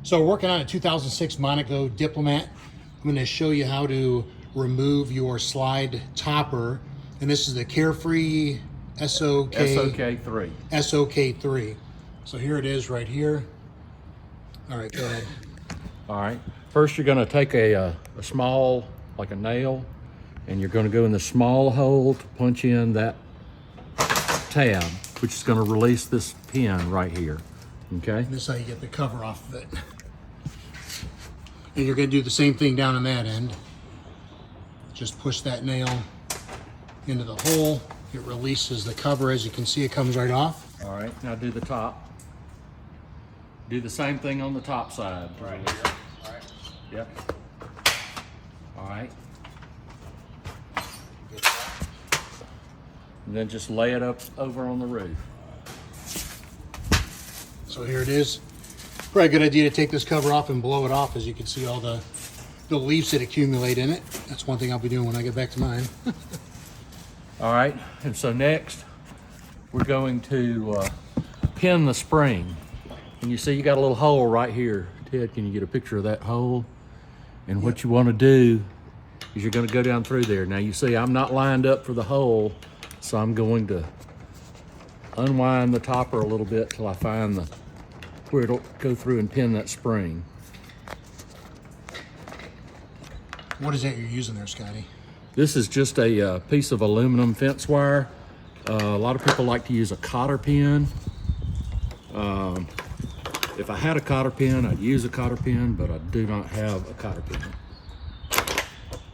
So we're working on a 2006 Monaco Diplomat. I'm going to show you how to remove your slide topper. And this is the Carefree SOKIII. SOKIII. So here it is right here. All right, go ahead. All right. First, you're going to take a small, like a nail, and you're going to go in the small hole to punch in that tab, which is going to release this pin right here. Okay. And this is how you get the cover off of it. And you're going to do the same thing down on that end. Just push that nail into the hole. It releases the cover. As you can see, it comes right off. All right. Now do the top. Do the same thing on the top side. Right here. All right. Yep. All right. And then just lay it up over on the roof. So here it is. Probably a good idea to take this cover off and blow it off, as you can see all the leaves that accumulate in it. That's one thing I'll be doing when I get back to mine. All right, and so next we're going to pin the spring. And you see you got a little hole right here. Ted, can you get a picture of that hole? And what you want to do is you're going to go down through there. Now you see I'm not lined up for the hole, so I'm going to unwind the topper a little bit till I find where it'll go through and pin that spring. What is that you're using there, Scotty? This is just a piece of aluminum fence wire. A lot of people like to use a cotter pin. If I had a cotter pin, I'd use a cotter pin, but I do not have a cotter pin.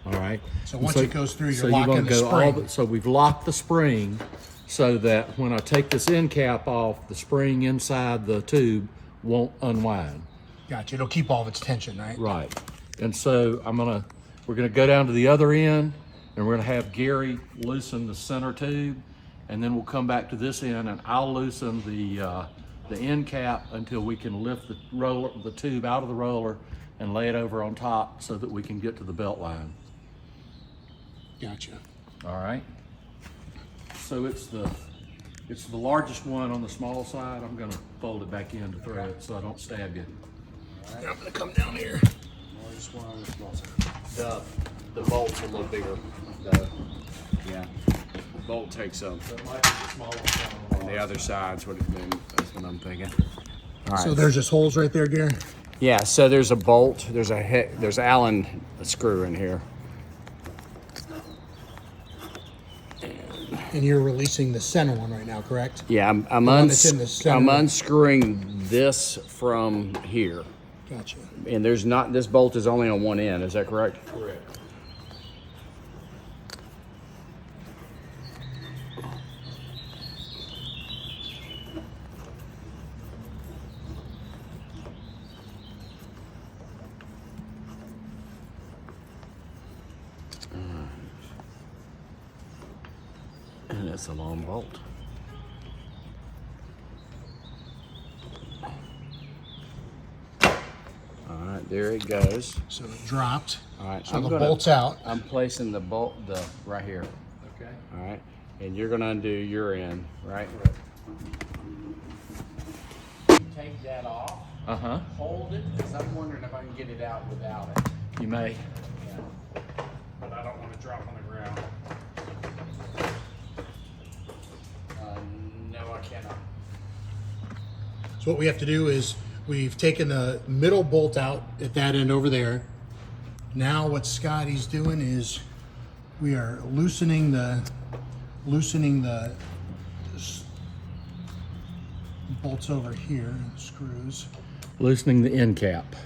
All right. So once it goes through, you're locking the spring. So we've locked the spring so that when I take this end cap off, the spring inside the tube won't unwind. Gotcha. It'll keep all of its tension, right? Right. And so we're gonna go down to the other end, and we're gonna have Gary loosen the center tube, and then we'll come back to this end, and I'll loosen the end cap until we can lift the tube out of the roller and lay it over on top so that we can get to the belt line. Gotcha. All right. So it's the largest one on the small side. I'm gonna fold it back in to throw it so I don't stab you. All right. I'm gonna come down here. Largest one on the small side. The bolt's a little bigger. Yeah. The bolt takes up. So it might be the smallest one on The other side's what that's what I'm thinking. All right. So there's just holes right there, Gary? Yeah, so there's a bolt, there's Allen screw in here. And you're releasing the center one right now, correct? Yeah, I'm one that's in the center. I'm unscrewing this from here. Gotcha. And this bolt is only on one end, is that correct? Correct. And it's a long bolt. All right, there it goes. So it dropped. All right, So the bolt's out. I'm placing the bolt right here. Okay. All right, and you're gonna undo your end, right? Take that off. Uh-huh. Hold it, because I'm wondering if I can get it out without it. You may. Yeah. But I don't want to drop on the ground. No, I cannot. So what we have to do is we've taken the middle bolt out at that end over there. Now what Scotty's doing is we are loosening the bolts over here, screws. Loosening the end cap.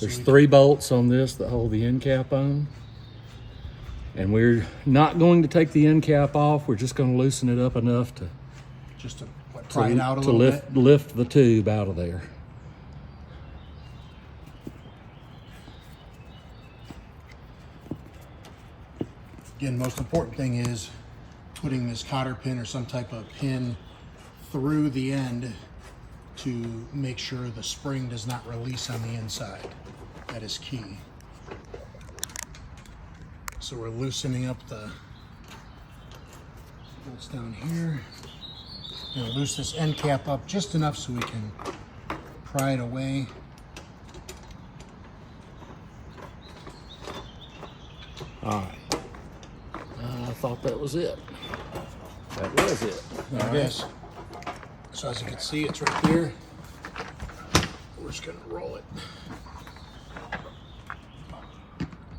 There's So 3 bolts on this that hold the end cap on. And we're not going to take the end cap off. We're just going to loosen it up enough to just to pry it out a little bit. lift the tube out of there. Again, most important thing is putting this cotter pin or some type of pin through the end to make sure the spring does not release on the inside. That is key. So we're loosening up the bolts down here. Gonna loose this end cap up just enough so we can pry it away. All right. I thought that was it. That was it. There it is. So as you can see, it's right here. We're just gonna roll it.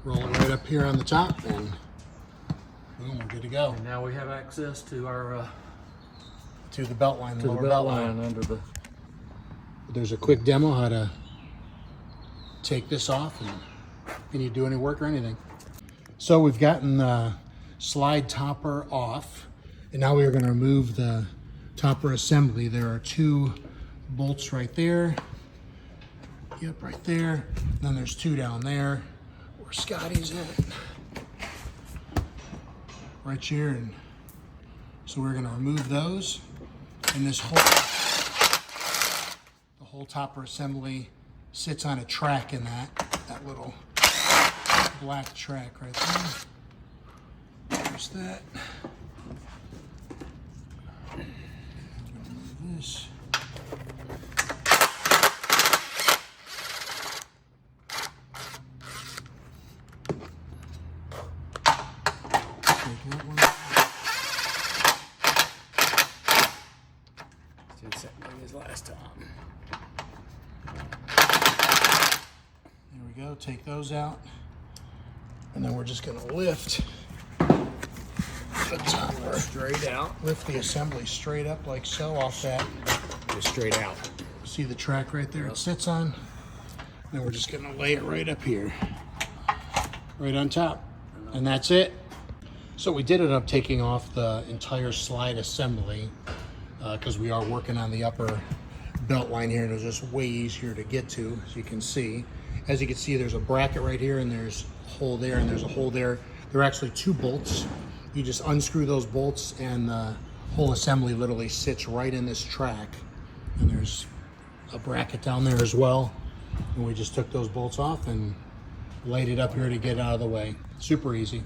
Roll it right up here on the top, and boom, we're good to go. And now we have access to our To the belt line, to the belt line under the. There's a quick demo how to take this off and if you need to do any work or anything. So we've gotten the slide topper off, and now we are going to remove the topper assembly. There are 2 bolts right there. Yep, right there. And then there's 2 down there where Scotty's at. Right here. And so we're going to remove those. And this whole topper assembly sits on a track in that little black track right there. There's that. Remove this. Take that one. Did something like this last time. There we go, take those out. And then we're just gonna lift the topper Straight out. lift the assembly straight up like so off that. Just straight out. See the track right there it sits on? Then we're just gonna lay it right up here. Right on top. And that's it. So we did end up taking off the entire slide assembly because we are working on the upper belt line here, and it was just way easier to get to, as you can see. As you can see, there's a bracket right here, and there's a hole there, and there's a hole there. There are actually 2 bolts. You just unscrew those bolts, and the whole assembly literally sits right in this track. And there's a bracket down there as well. And we just took those bolts off and laid it up here to get out of the way. Super easy.